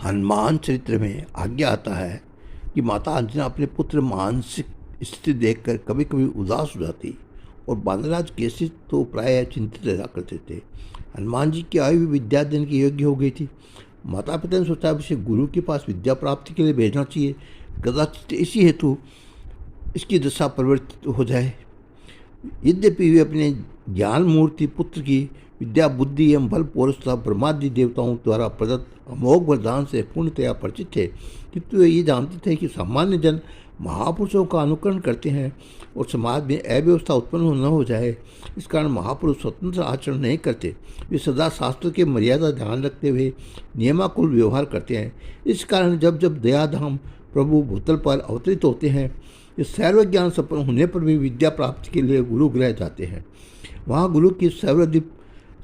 हनुमान चरित्र में आज्ञा आता है कि माता अंजना अपने पुत्र मानसिक स्थिति देखकर कभी कभी उदास हो जाती और बानराज केसरी तो प्राय चिंतित रहा करते थे। हनुमान जी की आयु भी विद्या देने की योग्य हो गई थी। माता पिता ने सोचा अब इसे गुरु के पास विद्या प्राप्ति के लिए भेजना चाहिए। कदाचित इसी हेतु इसकी दशा परिवर्तित हो जाए। यद्यपि वे अपने ज्ञान मूर्ति पुत्र की विद्या बुद्धि एवं बल पौरुष तथा ब्रह्मादि देवताओं द्वारा प्रदत्त अमोघ वरदान से पूर्णतया परिचित थे, किंतु वे ये जानते थे कि सामान्य जन महापुरुषों का अनुकरण करते हैं और समाज में अव्यवस्था उत्पन्न न हो जाए, इस कारण महापुरुष स्वतंत्र आचरण नहीं करते। वे सदा शास्त्र के मर्यादा ध्यान रखते हुए नियमाकुल व्यवहार करते हैं। इस कारण जब जब दयाधाम प्रभु भूतल पर अवतरित होते हैं, इस सर्व ज्ञान संपन्न होने पर भी विद्या प्राप्ति के लिए गुरु गृह जाते हैं। वहाँ गुरु की सर्वदीप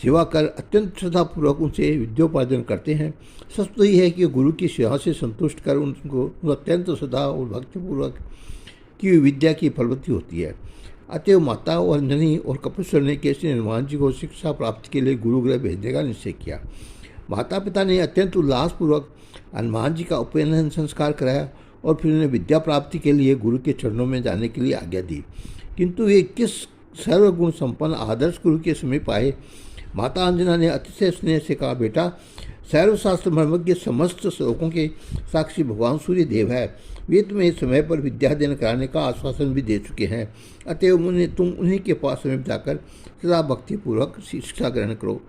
सेवा कर अत्यंत श्रद्धापूर्वक उनसे विद्योपार्जन करते हैं। सच तो यह है कि गुरु की सेवा से संतुष्ट कर उनको अत्यंत श्रद्धा और भक्तिपूर्वक की विद्या की फलवती होती है। अतएव माता और अंजनी और कपिश्वर ने केसरी हनुमान जी को शिक्षा प्राप्ति के लिए गुरुगृह भेजने का निश्चय किया। माता पिता ने अत्यंत उल्लासपूर्वक हनुमान जी का उपनयन संस्कार कराया और फिर उन्हें विद्या प्राप्ति के लिए गुरु के चरणों में जाने के लिए आज्ञा दी। किंतु वे किस सर्वगुण संपन्न आदर्श गुरु के समीप आए। माता अंजना ने अतिशय स्नेह से कहा, बेटा सर्वशास्त्र मर्मज्ञ समस्त श्लोकों के साक्षी भगवान सूर्य देव है। वे तुम्हें समय पर विद्या अध्ययन कराने का आश्वासन भी दे चुके हैं। अतएव तुम उन्हीं के पास समीप जाकर सदा भक्तिपूर्वक शिक्षा ग्रहण करो।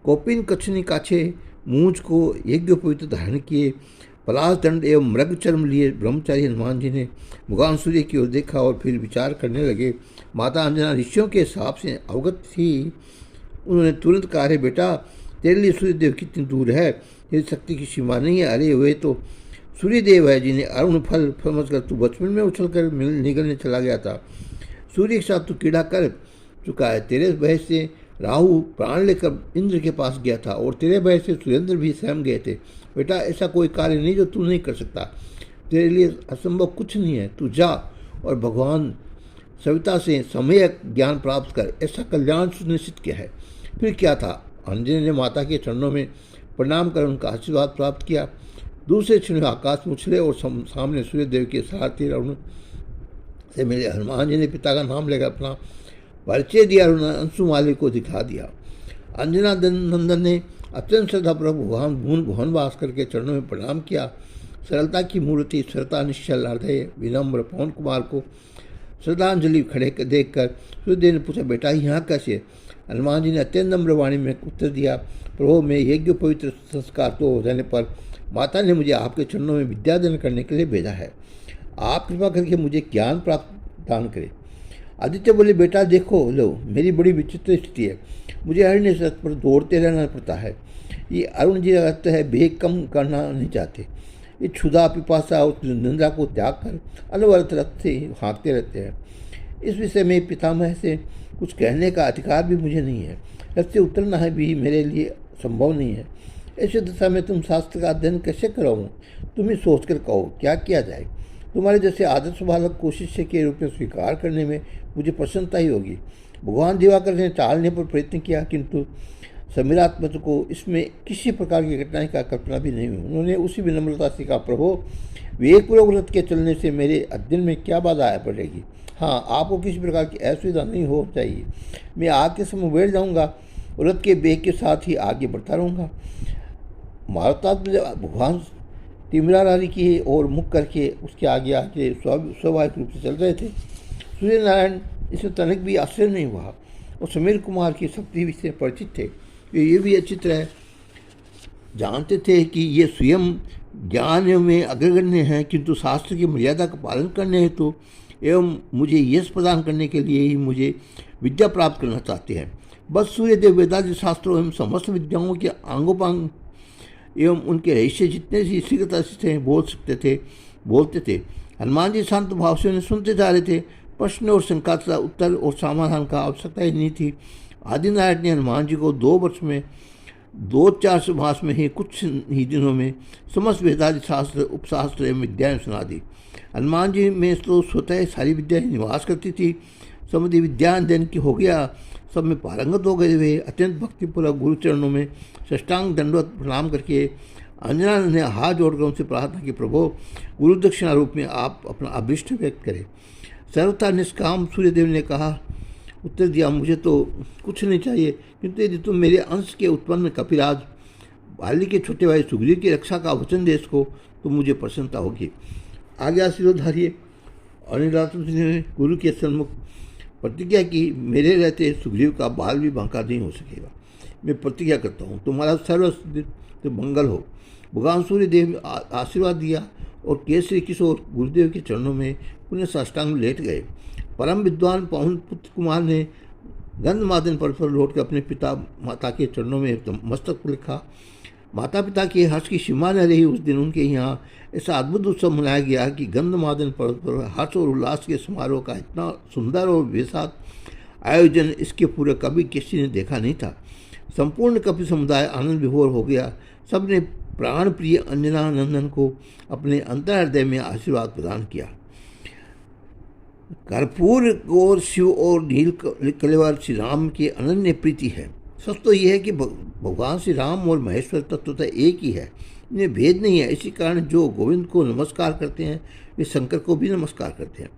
कौपिन कच्छनी काछे मूंछ को यज्ञोपवीत धारण किए पलाश दंड एवं मृग चर्म लिए ब्रह्मचारी हनुमान जी ने भगवान सूर्य की ओर देखा और फिर विचार करने लगे। माता अंजना ऋषियों के हिसाब से अवगत थी। उन्होंने तुरंत कहा, अरे बेटा तेरे लिए सूर्यदेव कितनी दूर है, तेरी शक्ति की सीमा नहीं है। अरे वे तो सूर्यदेव है जिन्हें अरुण फल समझकर तू बचपन में उछलकर निगलने चला गया था। सूर्य के साथ तू कीड़ा कर चुका है। तेरे भय से राहु प्राण लेकर इंद्र के पास गया था और तेरे भय से सुरेंद्र भी सहम गए थे। बेटा ऐसा कोई कार्य नहीं जो तू नहीं कर सकता। तेरे लिए असंभव कुछ नहीं है। तू जा और भगवान सविता से सम्यक ज्ञान प्राप्त कर, ऐसा कल्याण सुनिश्चित किया है। फिर क्या था, अंजनी ने माता के चरणों में प्रणाम कर उनका आशीर्वाद प्राप्त किया। दूसरे क्षण आकाश में उछले और सामने सूर्यदेव के सारथी रावण से मिले। हनुमान जी ने पिता का नाम लेकर अपना परिचय दिया और अंशुमाली को दिखा दिया। अंजना नंदन ने अत्यंत श्रद्धापूर्वक भगवान भुवनवास करके चरणों में प्रणाम किया। सरलता की मूर्ति सरता निश्चल हृदय विनम्र पवन कुमार को श्रद्धांजलि खड़े देखकर सूर्यदेव ने पूछा, बेटा यहाँ कैसे? हनुमान जी ने अत्यंत नम्र वाणी में उत्तर दिया, प्रभु में यज्ञ पवित्र संस्कार तो हो जाने पर माता ने मुझे आपके चरणों में विद्यादान करने के लिए भेजा है। आप कृपा करके मुझे ज्ञान प्राप्त दान करें। आदित्य बोले, बेटा देखो लो, मेरी बड़ी विचित्र स्थिति है। मुझे अरण्य रथ पर दौड़ते रहना पड़ता है। ये अरुण जी रहते हैं, बेग कम करना नहीं चाहते। ये क्षुधा पिपासा और निंदा को त्याग कर अनवरत रथ से हाँकते रहते हैं। इस विषय में पितामह से कुछ कहने का अधिकार भी मुझे नहीं है। रथ से उतरना है भी मेरे लिए संभव नहीं है। ऐसी दशा में तुम शास्त्र का अध्ययन कैसे कराऊँ? तुम ही सोच कर कहो क्या किया जाए। तुम्हारे जैसे आदर्श बालक को शिष्य के रूप में स्वीकार करने में मुझे प्रसन्नता ही होगी। भगवान दिवाकर ने टालने पर प्रयत्न किया, किंतु समीरात्मज को इसमें किसी प्रकार की कठिनाई का कल्पना भी नहीं हुई। उन्होंने उसी विनम्रता से कहा, प्रभु विवेकपूर्वक व्रत के चलने से मेरे अध्ययन में क्या बाधा आ पड़ेगी? हाँ, आपको किसी प्रकार की असुविधा नहीं हो चाहिए। मैं आग के समय बैठ जाऊँगा, व्रत के बेग के साथ ही आगे बढ़ता रहूँगा। महाभारत में भगवान तिमरारी की ओर मुख करके उसके आगे आके स्वाभाविक रूप से चल रहे थे। सूर्य नारायण इसमें तनिक भी आश्चर्य नहीं हुआ और समीर कुमार की शक्ति से परिचित थे। ये भी अच्छी तरह जानते थे कि ये स्वयं ज्ञान में अग्रगण्य हैं, किंतु शास्त्र की मर्यादा का पालन करने हेतु एवं मुझे यश प्रदान करने के लिए ही मुझे विद्या प्राप्त करना चाहते हैं। बस सूर्यदेव वेदादि शास्त्रों एवं समस्त विद्याओं के आंगोपांग एवं उनके रहस्य जितने सी शीघ्रता से बोलते थे। हनुमान जी शांत भाव से उन्हें सुनते जा रहे थे। प्रश्न और शंका तथा उत्तर और समाधान का आवश्यकता ही नहीं थी। आदिनारायण ने हनुमान जी को 2 वर्ष में 2-4 मास में ही कुछ ही दिनों में समस्त वेदादि शास्त्र उपशास्त्र एवं विद्याएं सुना दी। हनुमान जी में तो स्वतः सारी विद्याएं निवास करती थी। समुद्री विद्या अध्ययन की हो गया, सब में पारंगत हो गए वे। अत्यंत भक्तिपूर्वक गुरु चरणों में साष्टांग दंडवत प्रणाम करके अंजना ने हाथ जोड़कर उनसे प्रार्थना की, प्रभु गुरु दक्षिणा रूप में आप अपना अभिष्ट व्यक्त करें। सर्वथा निष्काम सूर्यदेव ने कहा, उत्तर दिया, मुझे तो कुछ नहीं चाहिए, किंतु यदि तुम मेरे अंश के उत्पन्न कपिराज बाली के छोटे भाई सुग्रीव की रक्षा का वचन दे सको तो मुझे प्रसन्नता होगी। आगे आशीर्वाधार्य अनिरुद्ध ने गुरु के सन्मुख प्रतिज्ञा की, मेरे रहते सुग्रीव का बाल भी बांका नहीं हो सकेगा। मैं प्रतिज्ञा करता हूँ, तुम्हारा सर्व मंगल हो। भगवान सूर्य देव आशीर्वाद दिया और केसरी किशोर गुरुदेव के चरणों में पुण्य साष्टांग लेट गए। परम विद्वान पवन पुत्र कुमार ने गंधमादन पर्वत पर लौटकर अपने पिता माता के चरणों में मस्तक लिखा। माता पिता के हर्ष की सीमा न रही। उस दिन उनके यहाँ ऐसा अद्भुत उत्सव मनाया गया कि गंधमादन पर्वत पर हर्ष और उल्लास के समारोह का इतना सुंदर और बेसात आयोजन इसके पूरे कभी किसी ने देखा नहीं था। संपूर्ण कपि समुदाय आनंद विभोर हो गया। सबने प्राण प्रिय अंजना नंदन को अपने अंतर हृदय में आशीर्वाद प्रदान किया। कर्पूर और शिव और नील कलेवर श्री राम की अनन्य प्रीति है। सच तो यह है कि भगवान श्री राम और महेश्वर तत्वतः एक ही है, इन्हें भेद नहीं है। इसी कारण जो गोविंद को नमस्कार करते हैं वे शंकर को भी नमस्कार करते हैं।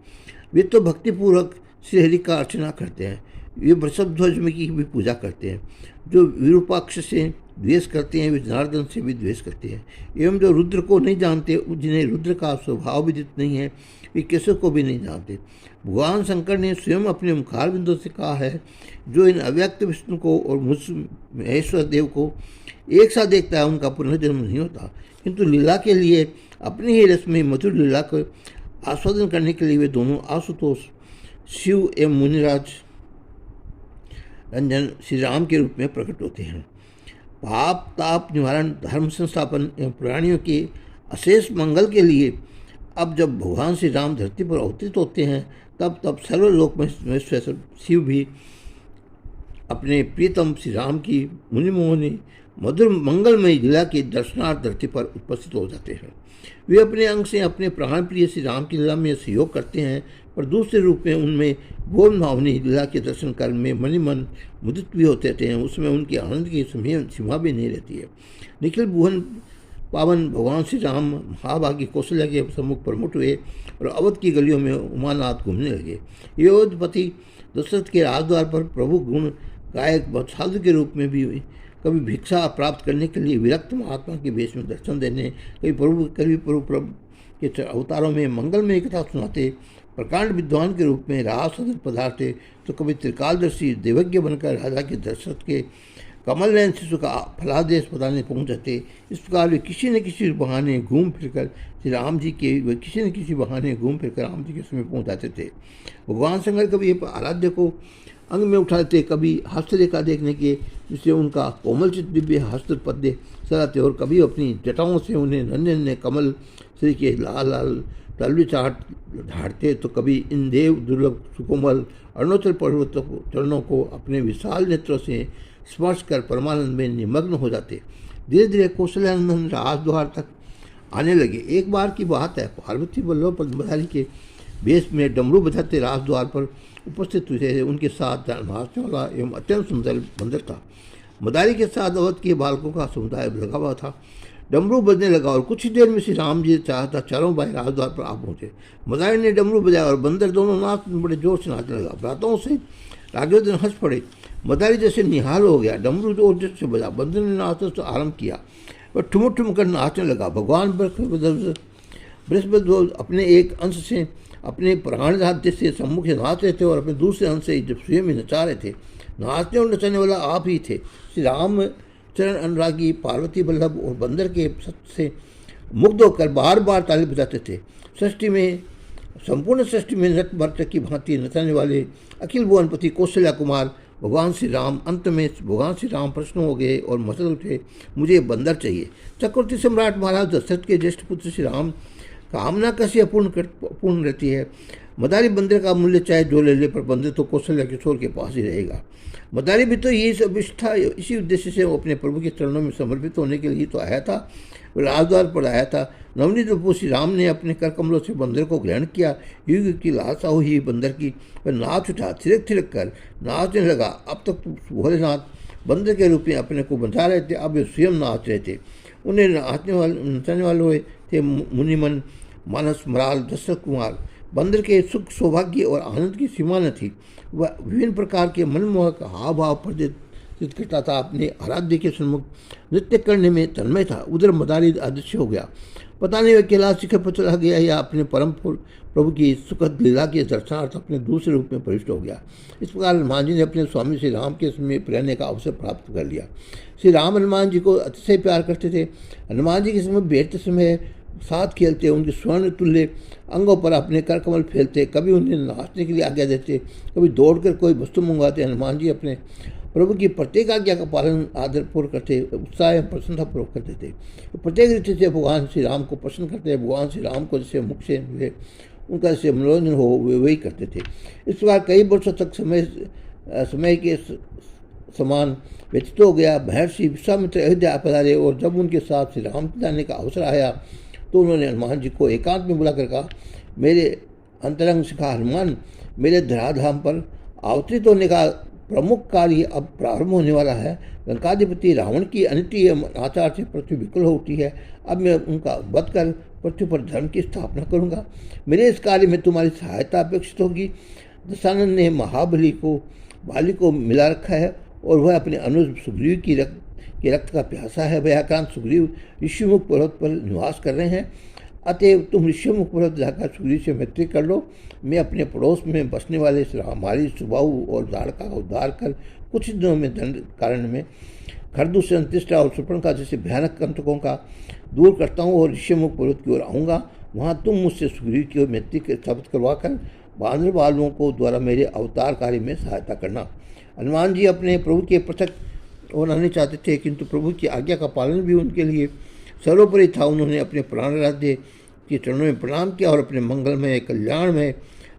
वे तो भक्तिपूर्वक श्री हरि का अर्चना करते हैं। वे वृषभ ध्वज में की भी पूजा करते हैं। जो विरूपाक्ष से द्वेष करते हैं वे जनार्दन से भी द्वेष करते हैं। एवं जो रुद्र को नहीं जानते, जिन्हें रुद्र का स्वभाव विदित नहीं है, वे केशव को भी नहीं जानते। भगवान शंकर ने स्वयं अपने मुखार बिंदु से कहा है, जो इन अव्यक्त विष्णु को और मुझ महेश्वर देव को एक साथ देखता है उनका पुनर्जन्म नहीं होता। किंतु लीला के लिए अपनी ही रस में मधुर लीला को आस्वादन करने के लिए वे दोनों आशुतोष शिव एवं मुनिराज रंजन श्री राम के रूप में प्रकट होते हैं। पाप ताप निवारण, धर्म संस्थापन एवं प्राणियों के अशेष मंगल के लिए अब जब भगवान श्री राम धरती पर अवतरित होते हैं तब सर्वलोक में शिव भी अपने प्रियतम श्री राम की मुनिमोहनी मधुर मंगलमयी लीला के दर्शनार्थ धरती पर उपस्थित हो जाते हैं। वे अपने अंग से अपने प्राण प्रिय श्री राम की लीला में सहयोग करते हैं, पर दूसरे रूप में उनमें गौर भावनी लीला के दर्शन कर में मन मुदित भी होते रहते हैं। उसमें उनके आनंद की सीमा भी नहीं रहती है। निखिल भुवन पावन भगवान श्री राम महाभागी कौशल्या के सम्मुख प्रमुख हुए और अवध की गलियों में उमानाथ घूमने लगे। अयोध्यपति दशरथ के राजद्वार पर प्रभु गुण गायक साधु के रूप में भी कभी भिक्षा प्राप्त करने के लिए विरक्त महात्मा के वेश में दर्शन देने, कभी प्रभु के अवतारों में मंगलमय कथा सुनाते, प्रकांड विद्वान के रूप में राह सदन पधारते, तो कभी त्रिकालदर्शी देवज्ञ बनकर राजा के दशरथ के कमल नयन शिशु का फलादेश बताने पहुँच जाते। इस प्रकार वे किसी न किसी बहाने घूम फिरकर श्री राम जी के राम जी के समय पहुँच जाते थे। भगवान शंकर कभी आराध्य को अंग में उठा लेते, कभी हस्तरेखा देखने के जिससे उनका कोमलचित दिव्य हस्त पद्य सराते, और कभी अपनी जटाओं से उन्हें नन्हे कमल श्री के लाल लाल तलवी ढाड़ते, तो कभी इन देव दुर्लभ सुकोमल अरुणाचल पर्वत चरणों को अपने विशाल नेत्रों से स्पर्श कर परमानंद में निमग्न हो जाते। धीरे धीरे कौशल्यानंद राजद्वार तक आने लगे। एक बार की बात है, पार्वती वल्लभ मदारी के वेश में डमरू बजाते राजद्वार पर उपस्थित हुए। उनके साथ नाचने वाला एवं अत्यंत सुंदर बंदर था। मदारी के साथ अवध के बालकों का समुदाय लगा हुआ था। डमरू बजने लगा और कुछ ही देर में श्री राम जी चाहता चारों भाई राजद्वार पर आ पहुंचे। मदारी ने डमरू बजाया और बंदर दोनों नाच बड़े जोर से नाचने लगा। भ्राताओं से राघवेंद्र हंस पड़े। मदारी जैसे निहाल हो गया। डमरू जोर से बजा। बंदर ने नाचना तो आरंभ किया और ठुम कर नाचने लगा। भगवान बृहस्पति अपने एक अंश से अपने प्राण राज्य से सम्मुख नाच रहे थे और अपने दूसरे अंश से जब स्वयं नचा रहे थे। नाचने और नचाने वाला आप ही थे। श्री राम चरण अनुरागी पार्वती वल्लभ और बंदर के से मुग्ध होकर बार बार ताली बजाते थे। संपूर्ण सृष्टि में नृत्य भरत की भांति नचाने वाले अखिल भुवनपति कौशल्या कुमार भगवान श्री राम, अंत में भगवान श्री राम प्रश्न हो गए और मचल उठे, मुझे बंदर चाहिए। चक्रवर्ती सम्राट महाराज दशरथ के ज्येष्ठ पुत्र श्री राम कामना कैसे अपूर्ण रहती है। मदारी बंदर का मूल्य चाहे जो ले ले, पर बंदर तो कौशल्या किशोर के पास ही रहेगा। मदारी भी तो यही सब था। इसी उद्देश्य से वो अपने प्रभु के चरणों में समर्पित होने के लिए तो आया था, राजद्वार पर आया था। नवनीत प्रभु श्री राम ने अपने कर कमलों से बंदर को ग्रहण किया। युग की लालसा हुई बंदर की, वह नाच उठा, थिरक कर नाचने लगा। अब तक भोलेनाथ बंदर के रूप में अपने को बंधा रहे थे, अब वे स्वयं नाच रहे थे। उन्हें नचाने वाले थे मुनिमन, मानस, मराल, दशरथ कुमार। बंदर के सुख, सौभाग्य और आनंद की सीमा न थी। वह विभिन्न प्रकार के मनमोहक हाव भाव प्रदर्शित करता था। अपने आराध्य के सम्मुख नृत्य करने में तन्मय था। उधर मदारी अदृश्य हो गया। पता नहीं वह कैलाश शिखर पर चला गया या अपने परम प्रभु की सुखद लीला के दर्शनार्थ अपने दूसरे रूप में प्रविष्ट हो गया। इस प्रकार हनुमान जी ने अपने स्वामी श्री राम के समीप रहने का अवसर प्राप्त कर लिया। श्री राम हनुमान जी को अतिशय प्यार करते थे। हनुमान जी के समय बैठते समय साथ खेलते, उनके स्वर्ण तुल्य अंगों पर अपने कर कमल फैलते, कभी उन्हें नाचने के लिए आज्ञा देते, कभी दौड़कर कोई वस्तु मंगवाते। हनुमान जी अपने प्रभु की प्रत्येक आज्ञा का पालन आदरपूर्वक करते, उत्साह एवं प्रसन्नतापूर्वक करते थे। प्रत्येक रीति से भगवान श्री राम को प्रसन्न करते। भगवान श्री राम को जैसे मुख से मिले उनका जैसे मनोरंजन हो वही करते थे। इस प्रकार कई वर्षों तक समय के समान व्यतीत हो गया। महर्षि विश्वामित्र अयोध्या पधारे और जब उनके साथ श्री राम जाने का अवसर आया तो उन्होंने हनुमान जी को एकांत में बुलाकर कहा, मेरे अंतरंग शिखा हनुमान, मेरे धराधाम पर अवतरित होने का प्रमुख कार्य अब प्रारंभ होने वाला है। लंकाधिपति रावण की अनित्य आचार से पृथ्वी विकल हो उठी है। अब मैं उनका वध कर पृथ्वी पर धर्म की स्थापना करूंगा। मेरे इस कार्य में तुम्हारी सहायता अपेक्षित होगी। दशानन ने महाबली को बाली को मिला रखा है और वह अपने अनुज सुग्रीव की रक्त का प्यासा है। भयाक्रांत सुग्रीव ऋषिमुख पर्वत पर निवास कर रहे हैं। अतएव तुम ऋषिमुख पर्वत जाकर सुग्रीव से मैत्री कर लो। मैं अपने पड़ोस में बसने वाले हमारी सुबाहु और द्वारका का उद्धार कर कुछ दिनों में दंड कारण में खरदूष, अंत्येष्टा और सुपर्णखा जैसे भयानक कंटकों का दूर करता हूँ और ऋषिमुख पर्वत की ओर आऊँगा। वहाँ तुम मुझसे सुग्रीव की मैत्री स्थापित करवाकर बांधने वालों को द्वारा मेरे अवतार कार्य में सहायता करना। हनुमान जी अपने प्रभु के पृथक बनाने चाहते थे, किंतु प्रभु की आज्ञा का पालन भी उनके लिए सर्वोपरि था। उन्होंने अपने प्राणाराध्य के चरणों में प्रणाम किया और अपने मंगलमय, कल्याणमय,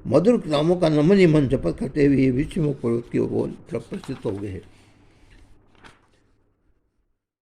मधुर नामों का नमन ही मन जपत करते हुए ऋषिमुख पर्वत की ओर प्रस्थित हो गए।